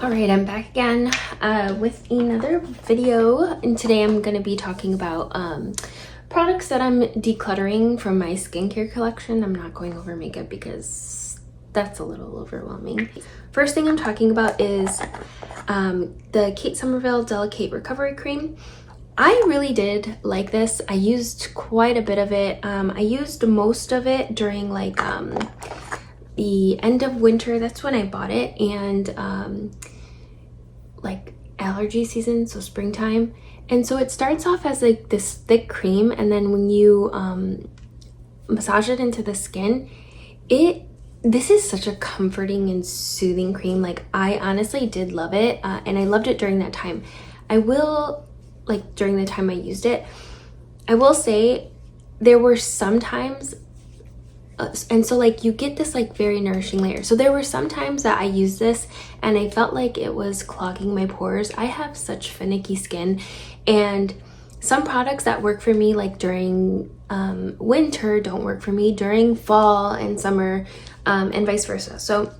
Alright, I'm back again with another video, and today I'm going to be talking about products that I'm decluttering from my skincare collection. I'm not going over makeup because that's a little overwhelming. First thing I'm talking about is the Kate Somerville Delicate Recovery Cream. I really did like this. I used quite a bit of it. I used most of it during like the end of winter. That's when I bought it, and like allergy season, so springtime. And so it starts off as like this thick cream, and then when you massage it into the skin, this is such a comforting and soothing cream. Like, I honestly did love it, and I loved it during that time. During the time I used it, I will say there were some times and so like you get this like very nourishing layer. So there were some times that I used this and I felt like it was clogging my pores. I have such finicky skin, and some products that work for me like during winter don't work for me during fall and summer, and vice versa. So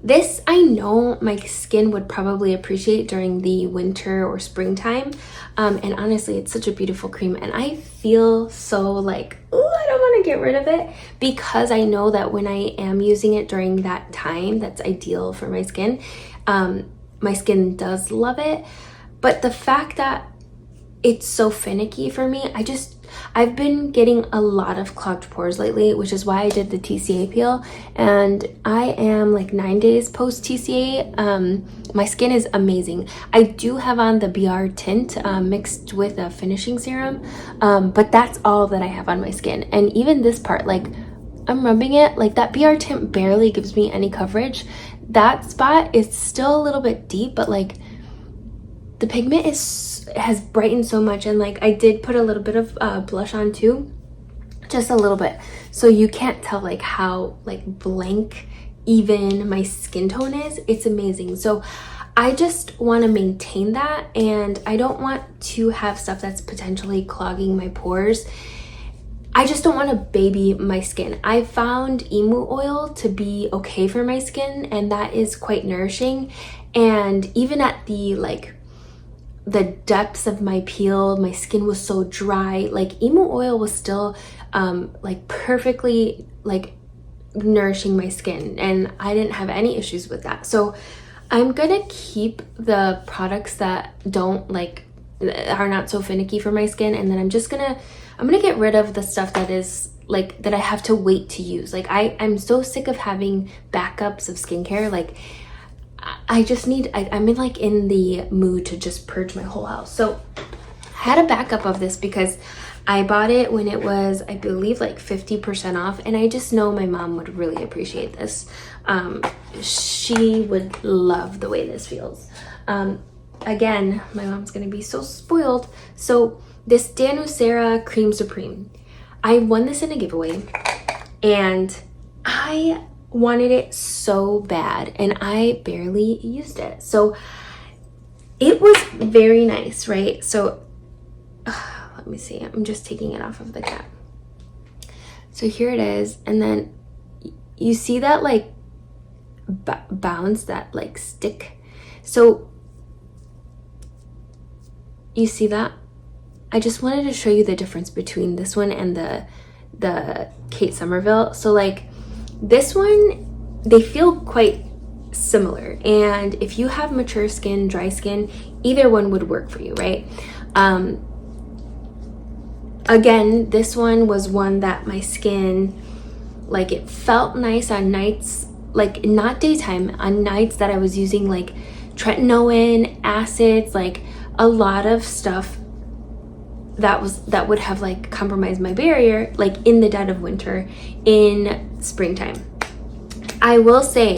this I know my skin would probably appreciate during the winter or springtime, and honestly it's such a beautiful cream, and I feel so like, oh, I don't want to get rid of it, because I know that when I am using it during that time, that's ideal for my skin. My skin does love it, but the fact that it's so finicky for me, I've been getting a lot of clogged pores lately, which is why I did the TCA peel, and I am like 9 days post TCA. My skin is amazing. I do have on the BR tint mixed with a finishing serum, but that's all that I have on my skin. And even this part, like I'm rubbing it, like that BR tint barely gives me any coverage. That spot is still a little bit deep, but like the pigment has brightened so much, and like I did put a little bit of blush on too, just a little bit, so you can't tell like how like blank even my skin tone is. It's amazing. So I just want to maintain that, and I don't want to have stuff that's potentially clogging my pores. I just don't want to baby my skin. I found emu oil to be okay for my skin, and that is quite nourishing. And even at the depths of my peel, my skin was so dry, like emu oil was still like perfectly like nourishing my skin, and I didn't have any issues with that. So I'm gonna keep the products that are not so finicky for my skin, and then I'm gonna get rid of the stuff that is like that I have to wait to use. Like I'm so sick of having backups of skincare. Like I'm in the mood to just purge my whole house. So I had a backup of this because I bought it when it was, I believe, like 50% off, and I just know my mom would really appreciate this. She would love the way this feels. Again, my mom's gonna be so spoiled. So this Danusera Cream Supreme, I won this in a giveaway, and I wanted it so bad, and I barely used it. So it was very nice, right? So let me see, I'm just taking it off of the cap. So here it is, and then you see that like bounce, that like stick. So you see that? I just wanted to show you the difference between this one and the Kate Somerville. So like this one, they feel quite similar, and if you have mature skin, dry skin, either one would work for you, right? Again, this one was one that my skin, like, it felt nice on nights, like not daytime, on nights that I was using like tretinoin, acids, like a lot of stuff that would have like compromised my barrier, like in the dead of winter, in springtime. I will say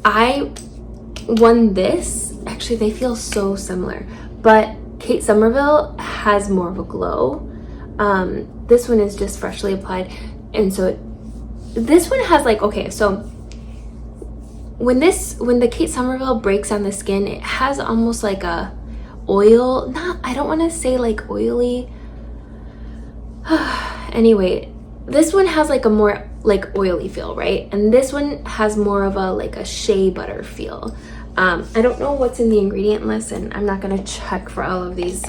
I won this. Actually, they feel so similar, but Kate Somerville has more of a glow. This one is just freshly applied, and so this one has like, okay, so when the Kate Somerville breaks on the skin, it has almost like a oil, I don't want to say like oily. Anyway, this one has like a more like oily feel, right? And this one has more of a like a shea butter feel. I don't know what's in the ingredient list, and I'm not gonna check for all of these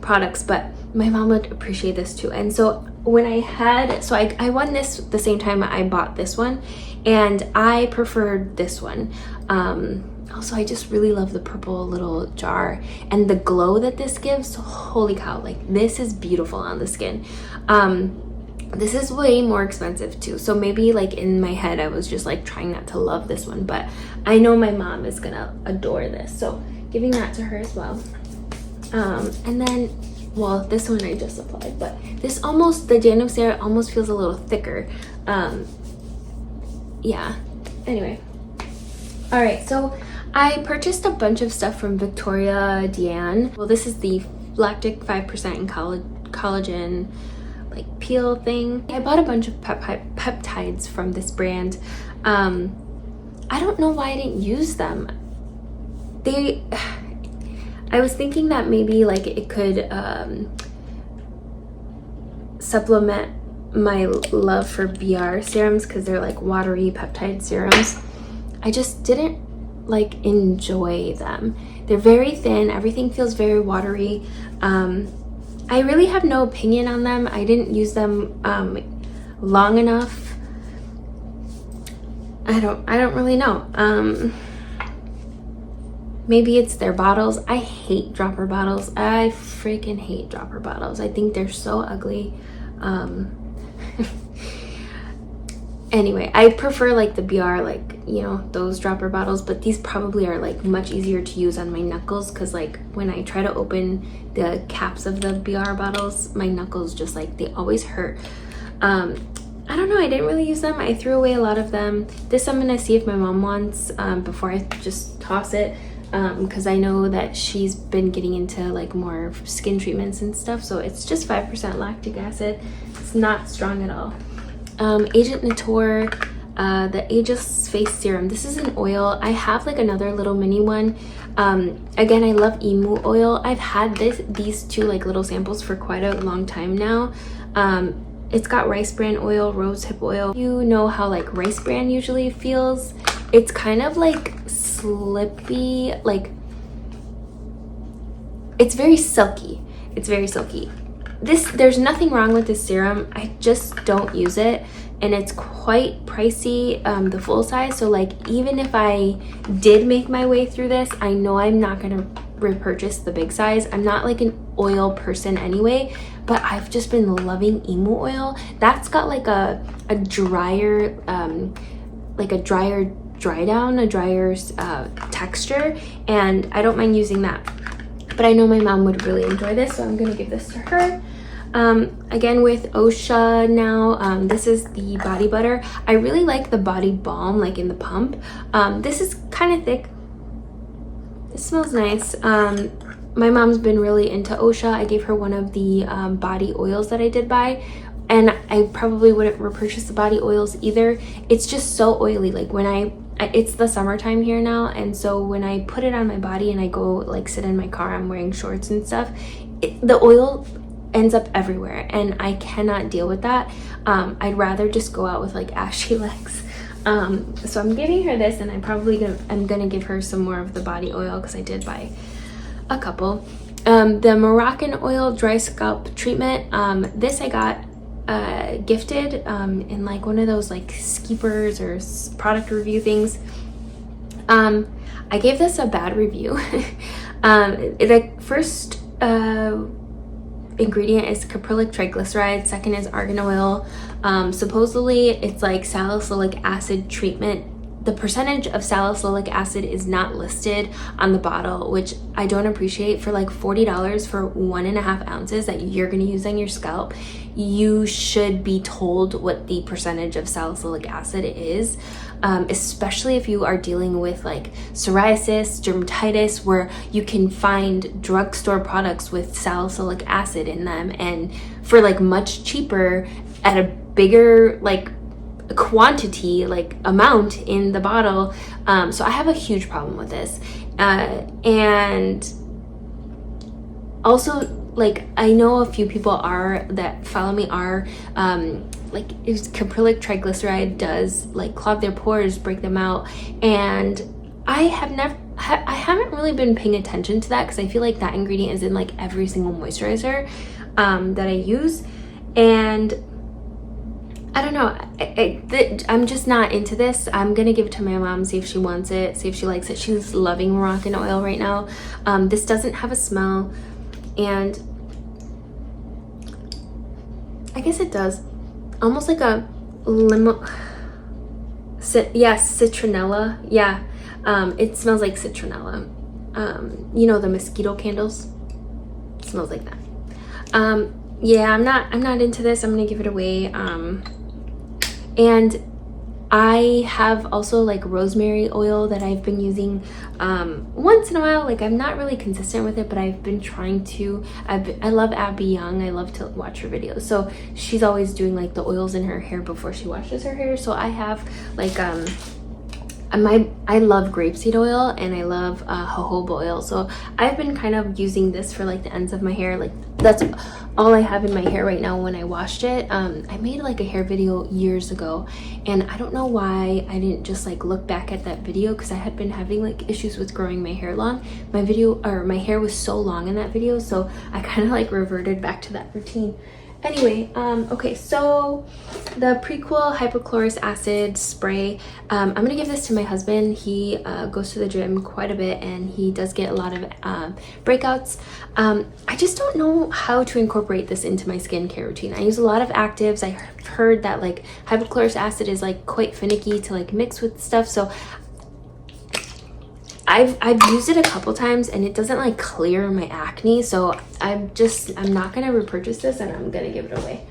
products, but my mom would appreciate this too. And so when I won this the same time I bought this one, and I preferred this one. Also, I just really love the purple little jar and the glow that this gives. Holy cow, like this is beautiful on the skin. This is way more expensive too, so maybe like in my head I was just like trying not to love this one, but I know my mom is gonna adore this, so giving that to her as well. And then, well, this one I just applied, but this almost, the Danube Serum almost feels a little thicker. Yeah, anyway. All right, so I purchased a bunch of stuff from Victoria Diane. Well, this is the lactic 5% in collagen like peel thing. I bought a bunch of peptides from this brand. I don't know why I didn't use them. I was thinking that maybe like it could supplement my love for BR serums because they're like watery peptide serums. I just didn't like enjoy them. They're very thin, everything feels very watery. I really have no opinion on them. I didn't use them long enough. I don't really know. Maybe it's their bottles. I hate dropper bottles. I freaking hate dropper bottles. I think they're so ugly. Anyway, I prefer like the BR, like, you know, those dropper bottles, but these probably are like much easier to use on my knuckles because like when I try to open the caps of the BR bottles, my knuckles just like, they always hurt. I don't know, I didn't really use them. I threw away a lot of them. This I'm gonna see if my mom wants before I just toss it, because I know that she's been getting into like more skin treatments and stuff, so it's just 5% lactic acid. It's not strong at all. Agent Nature, the Ageless Face Serum. This is an oil. I have like another little mini one. Again, I love emu oil. I've had these two like little samples for quite a long time now. It's got rice bran oil, rosehip oil. You know how like rice bran usually feels. It's kind of like slippy, like it's very silky. It's very silky. There's nothing wrong with this serum. I just don't use it, and it's quite pricey, the full size. So like even if I did make my way through this, I know I'm not gonna repurchase the big size. I'm not like an oil person anyway, but I've just been loving emu oil. That's got like a drier dry down, a drier texture, and I don't mind using that. But I know my mom would really enjoy this, so I'm gonna give this to her. Again with OSHA now, this is the body butter. I really like the body balm, like in the pump. This is kind of thick. It smells nice. My mom's been really into OSHA. I gave her one of the body oils that I did buy, and I probably wouldn't repurchase the body oils either. It's just so oily. Like when it's the summertime here now, and so when I put it on my body and I go like sit in my car, I'm wearing shorts and stuff, the oil ends up everywhere, and I cannot deal with that. I'd rather just go out with like ashy legs. So I'm giving her this, and I'm gonna give her some more of the body oil because I did buy a couple. The Moroccan oil dry scalp treatment, this I got gifted in like one of those like Skeepers or product review things. I gave this a bad review. The first ingredient is caprylic triglyceride, second is argan oil. Supposedly it's like salicylic acid treatment. The percentage of salicylic acid is not listed on the bottle, which I don't appreciate. For like $40 for 1.5 ounces that you're going to use on your scalp, you should be told what the percentage of salicylic acid is, especially if you are dealing with like psoriasis, dermatitis, where you can find drugstore products with salicylic acid in them, and for like much cheaper at a bigger like quantity, like amount in the bottle. So I have a huge problem with this, and also like I know a few people that follow me are like caprylic triglyceride does like clog their pores, break them out, and I haven't really been paying attention to that because I feel like that ingredient is in like every single moisturizer that I use, and I don't know, I'm just not into this. I'm gonna give it to my mom, see if she wants it, see if she likes it. She's loving Moroccan oil right now. This doesn't have a smell, and I guess it does, almost like a limo, yeah, citronella, yeah. It smells like citronella. You know, the mosquito candles, it smells like that. Yeah, I'm not into this. I'm gonna give it away. And I have also like rosemary oil that I've been using once in a while. Like, I'm not really consistent with it, but I've been trying to. I love Abby Young. I love to watch her videos. So she's always doing like the oils in her hair before she washes her hair. So I have like I love grapeseed oil and I love jojoba oil. So I've been kind of using this for like the ends of my hair. Like, that's all I have in my hair right now when I washed it. I made like a hair video years ago, and I don't know why I didn't just like look back at that video, because I had been having like issues with growing my hair long. My hair was so long in that video, so I kind of like reverted back to that routine. Anyway, okay, so the Prequel hypochlorous acid spray, I'm gonna give this to my husband. He goes to the gym quite a bit and he does get a lot of breakouts. I just don't know how to incorporate this into my skincare routine. I use a lot of actives. I've heard that like hypochlorous acid is like quite finicky to like mix with stuff, so I've used it a couple times and it doesn't like clear my acne, so I'm not gonna repurchase this and I'm gonna give it away.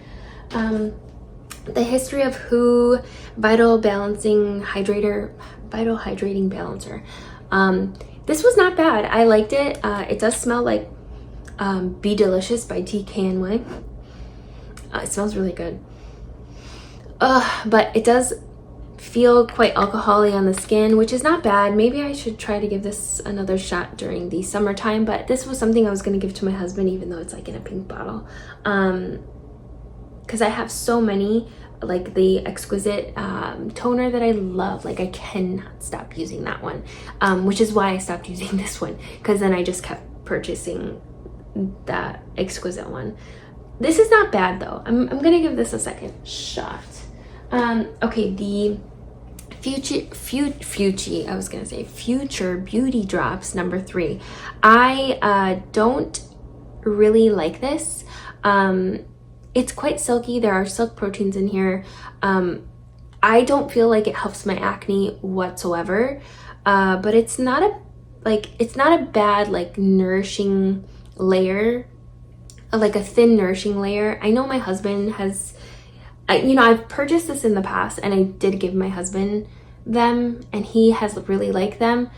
The History of Who Vital Hydrating Balancer. This was not bad. I liked it. It does smell like Be Delicious by TKNY. It smells really good. But it does feel quite alcohol-y on the skin, which is not bad. Maybe I should try to give this another shot during the summertime, but this was something I was going to give to my husband, even though it's like in a pink bottle, because I have so many, like the Exquisite toner that I love. Like, I cannot stop using that one, which is why I stopped using this one, because then I just kept purchasing that Exquisite one. This is not bad though. I'm gonna give this a second shot. Okay, the Future Beauty Drops number 3. I don't really like this. It's quite silky. There are silk proteins in here. I don't feel like it helps my acne whatsoever, but it's not a bad like nourishing layer, like a thin nourishing layer. I know my husband has, I've purchased this in the past and I did give my husband them and he has really liked them,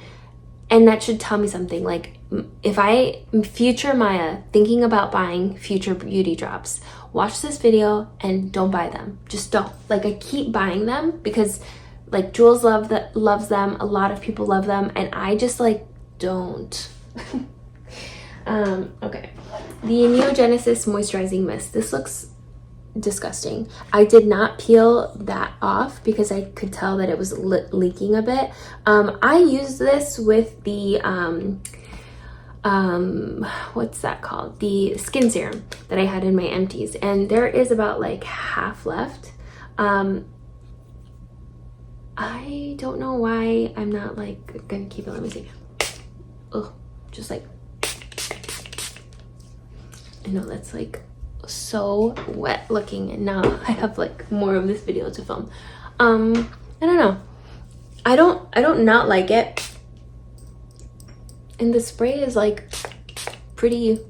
and that should tell me something. Like, if I, future Maya, thinking about buying Future Beauty Drops, watch this video and don't buy them. Just don't. Like, I keep buying them because like Jules loves them, a lot of people love them, and I just like don't. Okay, the Neogenesis Moisturizing Mist. This looks disgusting. I did not peel that off because I could tell that it was leaking a bit. I used this with the what's that called, the skin serum that I had in my empties, and there is about like half left. I don't know why I'm not like gonna keep it. Let me see. Oh, just like, I know that's like so wet looking, and now I have like more of this video to film. I don't know. I don't not like it, and the spray is like pretty.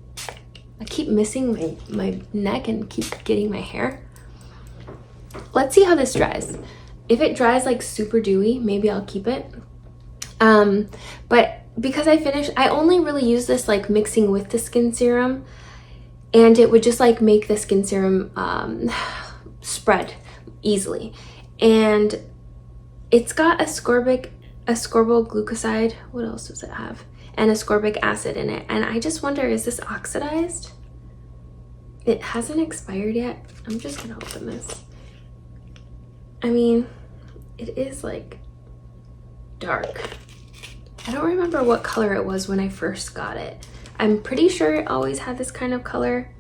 I keep missing my neck and keep getting my hair. Let's see how this dries. If it dries like super dewy, maybe I'll keep it. But because I only really use this like mixing with the skin serum, and it would just like make the skin serum spread easily. And it's got ascorbic glucoside. What else does it have? And ascorbic acid in it. And I just wonder, is this oxidized? It hasn't expired yet. I'm just gonna open this. I mean, it is like dark. I don't remember what color it was when I first got it. I'm pretty sure it always had this kind of color.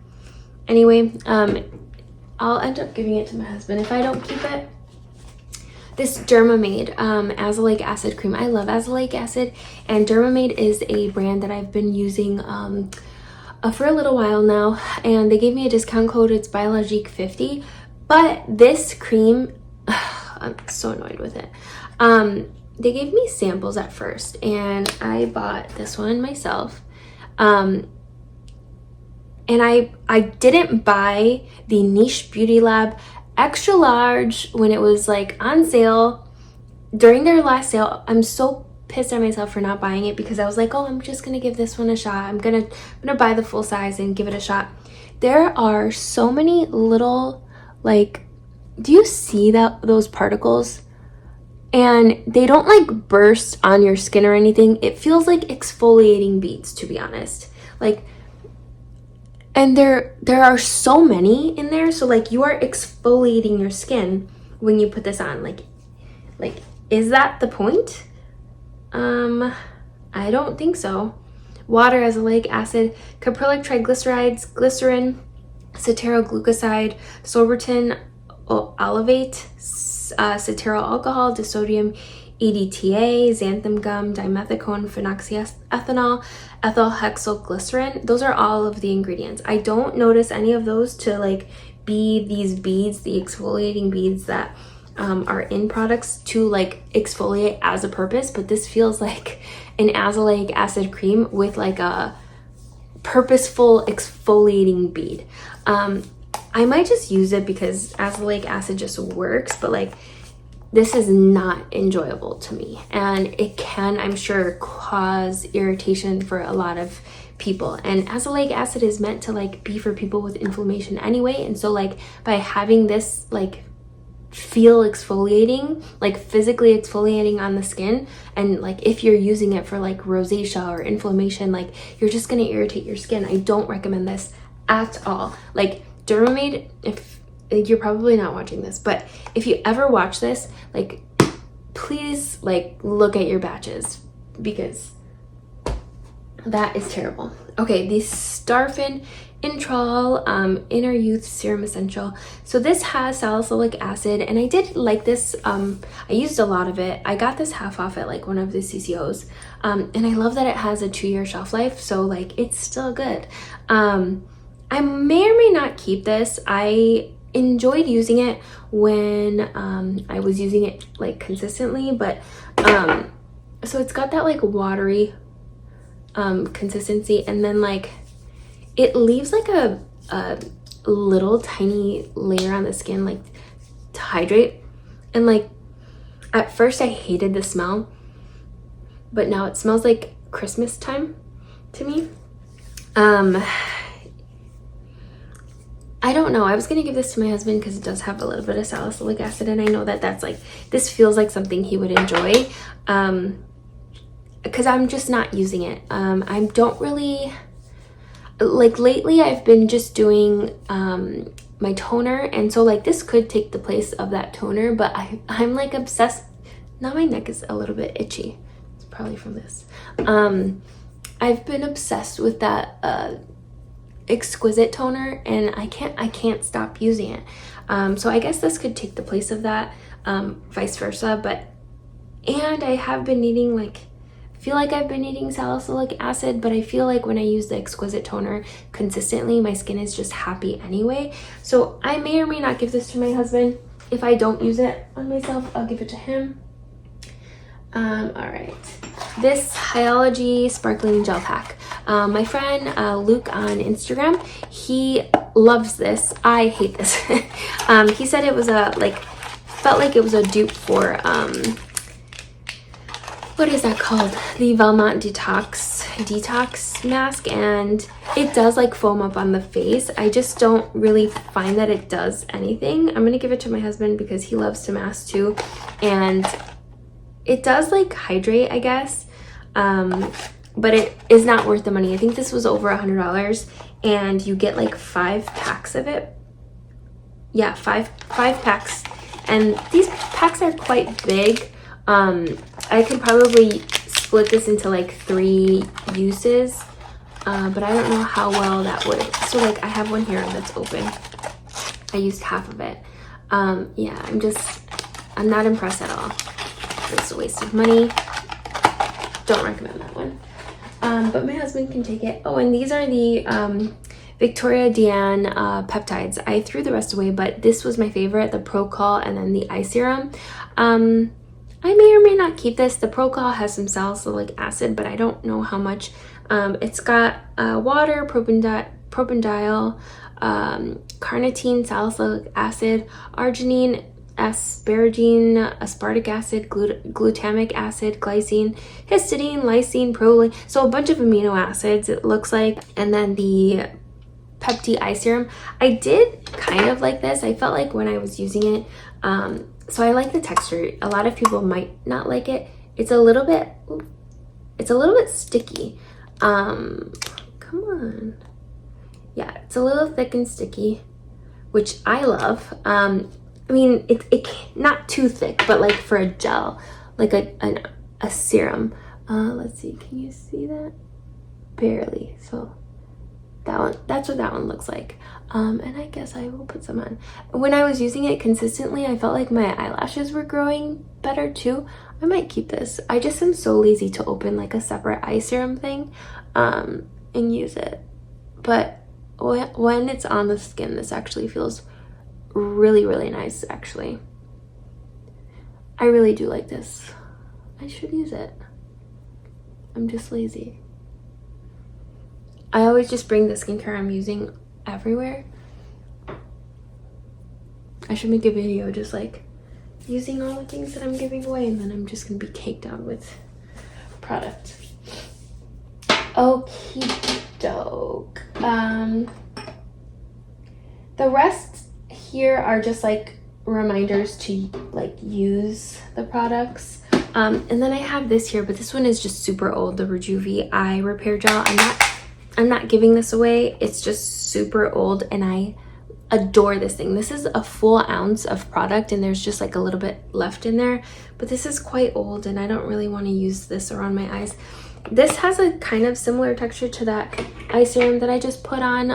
Anyway, I'll end up giving it to my husband if I don't keep it. This Dermamade azelaic acid cream. I love azelaic acid, and Dermamade is a brand that I've been using for a little while now, and they gave me a discount code. It's Biologique50. But this cream, I'm so annoyed with it. They gave me samples at first, and I bought this one myself. And I didn't buy the Niche Beauty Lab extra large when it was like on sale during their last sale. I'm so pissed at myself for not buying it because I was like, oh, I'm just gonna give this one a shot. I'm gonna buy the full size and give it a shot. There are so many little, like, do you see those particles? And they don't like burst on your skin or anything. It feels like exfoliating beads, to be honest. Like, and there are so many in there, so like you are exfoliating your skin when you put this on. Like is that the point? I don't think so. Water, azelaic acid, caprylic triglycerides, glycerin, ceteroglucoside, sorbitan olivate, ceteryl alcohol, disodium EDTA, xanthan gum, dimethicone, phenoxyethanol, ethyl hexyl glycerin. Those are all of the ingredients. I don't notice any of those to like be these beads, the exfoliating beads that are in products to like exfoliate as a purpose, but this feels like an azelaic acid cream with like a purposeful exfoliating bead. I might just use it because azelaic acid just works, but like this is not enjoyable to me, and it can, I'm sure, cause irritation for a lot of people. And azelaic acid is meant to like be for people with inflammation anyway, and so like by having this like feel exfoliating, like physically exfoliating on the skin, and like if you're using it for like rosacea or inflammation, like you're just gonna irritate your skin. I don't recommend this at all. Like Dermamade, if you're probably not watching this, but if you ever watch this, like please like look at your batches because that is terrible. Okay, the Starfin Introl Inner Youth Serum Essential. So this has salicylic acid, and I did like this. I used a lot of it. I got this half off at like one of the CCOs, and I love that it has a 2-year shelf life, so like it's still good. I may or may not keep this. I enjoyed using it when I was using it like consistently, but so it's got that like watery consistency, and then like it leaves like a little tiny layer on the skin like to hydrate. And like at first I hated the smell, but now it smells like Christmas time to me. I don't know. I was going to give this to my husband because it does have a little bit of salicylic acid, and I know that that's like, this feels like something he would enjoy, because I'm just not using it. I don't really, like lately I've been just doing my toner, and so like this could take the place of that toner, but I'm like obsessed. Now my neck is a little bit itchy. It's probably from this. I've been obsessed with that exquisite toner, and I can't stop using it. So I guess this could take the place of that, vice versa. And I have been needing, like, feel like I've been needing salicylic acid, but I feel like when I use the exquisite toner consistently, my skin is just happy anyway. So I may or may not give this to my husband. If I don't use it on myself, I'll give it to him. All right, this Hyology Sparkling Gel Pack. My friend Luke on Instagram, he loves this. I hate this. He said it was felt like it was a dupe for what is that called? The Velmont detox mask, and it does like foam up on the face. I just don't really find that it does anything. I'm gonna give it to my husband because he loves to mask too, and it does like hydrate, I guess, but it is not worth the money. I think this was over $100, and you get like 5 packs of it. Yeah, five packs, and these packs are quite big. I could probably split this into like 3 uses, but I don't know how well that would. So like I have one here that's open. I used half of it. Yeah, I'm not impressed at all. It's a waste of money. Don't recommend that one. But my husband can take it. Oh, and these are the Victoria Deanne peptides. I threw the rest away, but this was my favorite, the Procol and then the eye serum. I may or may not keep this. The Procol has some salicylic acid, but I don't know how much. It's got water, propanediol, carnitine, salicylic acid, arginine, asparagine, aspartic acid, glutamic acid, glycine, histidine, lysine, proline. So a bunch of amino acids, it looks like. And then the Pepti eye serum. I did kind of like this. I felt like when I was using it, so I like the texture. A lot of people might not like it. It's a little bit sticky. Come on. Yeah, it's a little thick and sticky, which I love. I mean, it not too thick, but like for a gel, like a serum. Let's see, can you see that? Barely. So that one, that's what that one looks like. And I guess I will put some on. When I was using it consistently, I felt like my eyelashes were growing better too. I might keep this. I just am so lazy to open like a separate eye serum thing and use it. But when it's on the skin, this actually feels really, really nice, actually. I really do like this. I should use it. I'm just lazy. I always just bring the skincare I'm using everywhere. I should make a video just like using all the things that I'm giving away, and then I'm just gonna be caked out with product. Okie doke. The rest here are just like reminders to like use the products. And then I have this here, but this one is just super old, the Rejuve Eye Repair Gel. I'm not giving this away. It's just super old and I adore this thing. This is a full ounce of product and there's just like a little bit left in there, but this is quite old and I don't really want to use this around my eyes. This has a kind of similar texture to that eye serum that I just put on.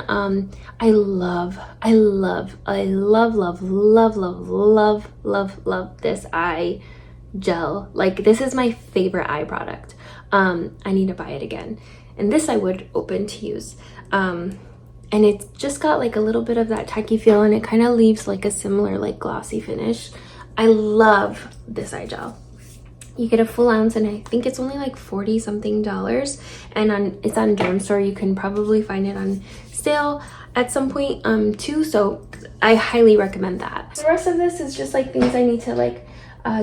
I love this eye gel. Like, this is my favorite eye product. I need to buy it again. And this I would open to use. And it's just got like a little bit of that tacky feel and it kind of leaves like a similar like glossy finish. I love this eye gel. You get a full ounce and I think it's only like $40 something, and it's on Germ Store. You can probably find it on sale at some point too, so I highly recommend that. The rest of this is just like things I need to like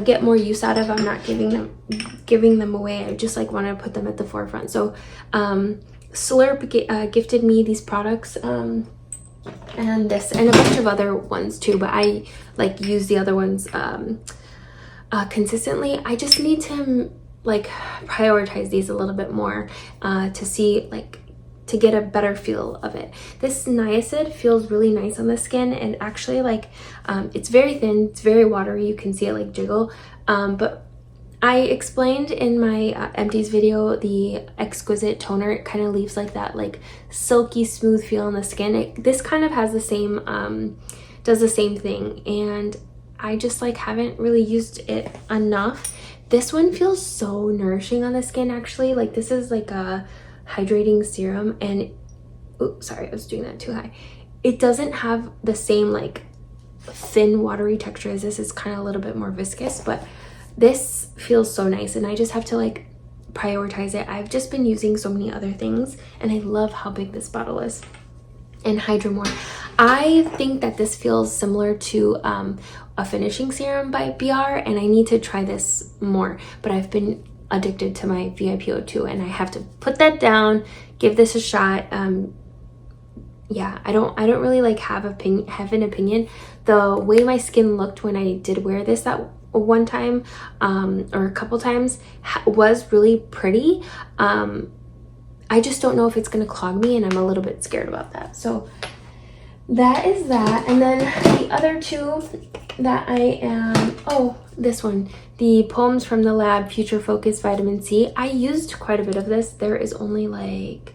get more use out of. I'm not giving them away. I just like want to put them at the forefront. So Slurp gifted me these products and this and a bunch of other ones too, but I like use the other ones consistently. I just need to like prioritize these a little bit more to see like to get a better feel of it. This niacin feels really nice on the skin and actually like it's very thin, it's very watery, you can see it like jiggle, but I explained in my empties video the exquisite toner. It kind of leaves like that like silky smooth feel on the skin. This kind of has the same does the same thing, and I just like haven't really used it enough. This one feels so nourishing on the skin actually. Like, this is like a hydrating serum and oops, sorry, I was doing that too high. It doesn't have the same like thin watery texture as this. Is kind of a little bit more viscous, but this feels so nice and I just have to like prioritize it. I've just been using so many other things and I love how big this bottle is. And Hydra More. I think that this feels similar to a finishing serum by BR, and I need to try this more, but I've been addicted to my VIPO2 and I have to put that down, give this a shot. Yeah, I don't really like have an opinion. The way my skin looked when I did wear this that one time or a couple times was really pretty. I just don't know if it's gonna clog me and I'm a little bit scared about that. So that is that. And then the other two that I am, oh, this one, the Poems from the Lab Future Focus Vitamin C. I used quite a bit of this. There is only like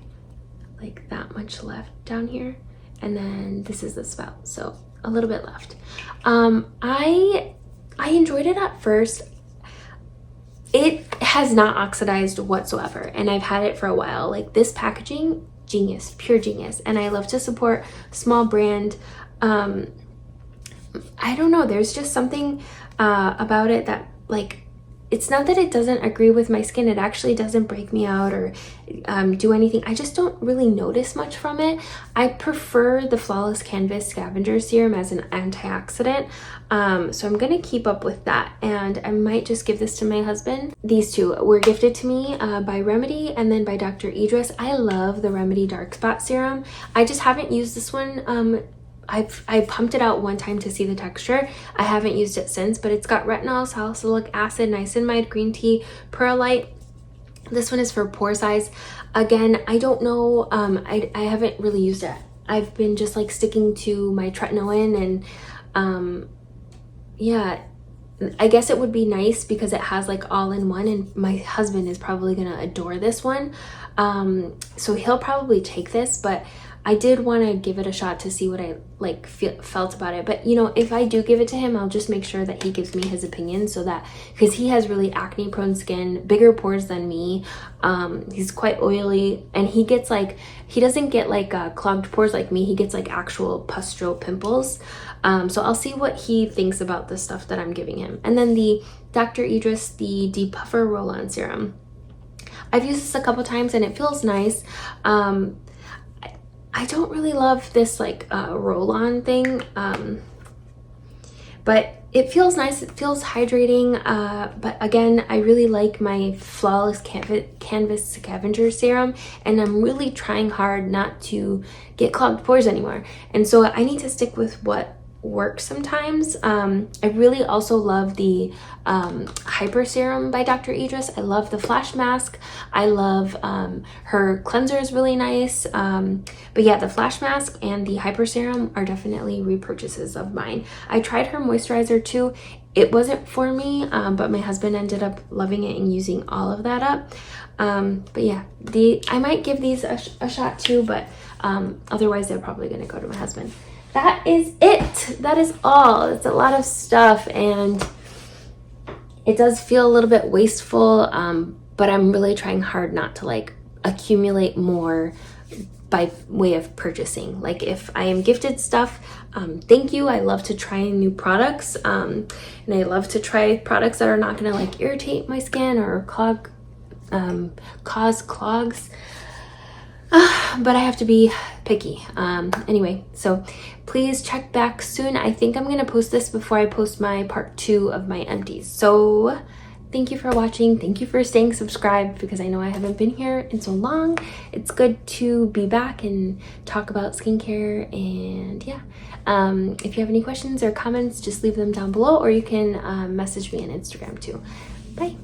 that much left down here. And then this is the spout, so a little bit left. I enjoyed it at first. It has not oxidized whatsoever, and I've had it for a while. Like, this packaging, genius, pure genius. And I love to support small brand. I don't know, there's just something about it that, like, it's not that it doesn't agree with my skin. It actually doesn't break me out or do anything. I just don't really notice much from it. I prefer the Flawless Canvas Scavenger Serum as an antioxidant. So I'm gonna keep up with that, and I might just give this to my husband. These two were gifted to me by Remedy and then by Dr. Idris. I love the Remedy Dark Spot Serum. I just haven't used this one. I pumped it out one time to see the texture. I haven't used it since, but it's got retinol, salicylic acid, niacinamide, green tea, perlite. This one is for pore size. Again, I don't know. I haven't really used it. I've been just like sticking to my tretinoin, and yeah, I guess it would be nice because it has like all in one, and my husband is probably gonna adore this one. So he'll probably take this, but I did want to give it a shot to see what I like felt about it. But you know, if I do give it to him, I'll just make sure that he gives me his opinion, so that, because he has really acne prone skin, bigger pores than me. He's quite oily, and he gets like, he doesn't get like clogged pores like me. He gets like actual pustule pimples. So I'll see what he thinks about the stuff that I'm giving him. And then the Dr. Idris, the Depuffer Roll-On Serum. I've used this a couple times and it feels nice. I don't really love this like roll-on thing, but it feels nice. It feels hydrating. But again, I really like my Flawless Canvas Scavenger Serum, and I'm really trying hard not to get clogged pores anymore. And so I need to stick with what works sometimes. I really also love the Hyper Serum by Dr. Idris. I love the Flash Mask. I love her cleanser is really nice. But yeah, the Flash Mask and the Hyper Serum are definitely repurchases of mine. I tried her moisturizer too. It wasn't for me, but my husband ended up loving it and using all of that up. But yeah, I might give these a shot too, but otherwise they're probably gonna go to my husband. That is it. That is all. It's a lot of stuff, and it does feel a little bit wasteful, but I'm really trying hard not to like accumulate more by way of purchasing. Like, if I am gifted stuff, thank you. I love to try new products, and I love to try products that are not gonna like irritate my skin or cause clogs. But I have to be picky. Anyway, so please check back soon. I think I'm gonna post this before I post my part 2 of my empties. So thank you for watching. Thank you for staying subscribed, because I know I haven't been here in so long. It's good to be back and talk about skincare. And yeah, if you have any questions or comments, just leave them down below, or you can message me on Instagram too. Bye.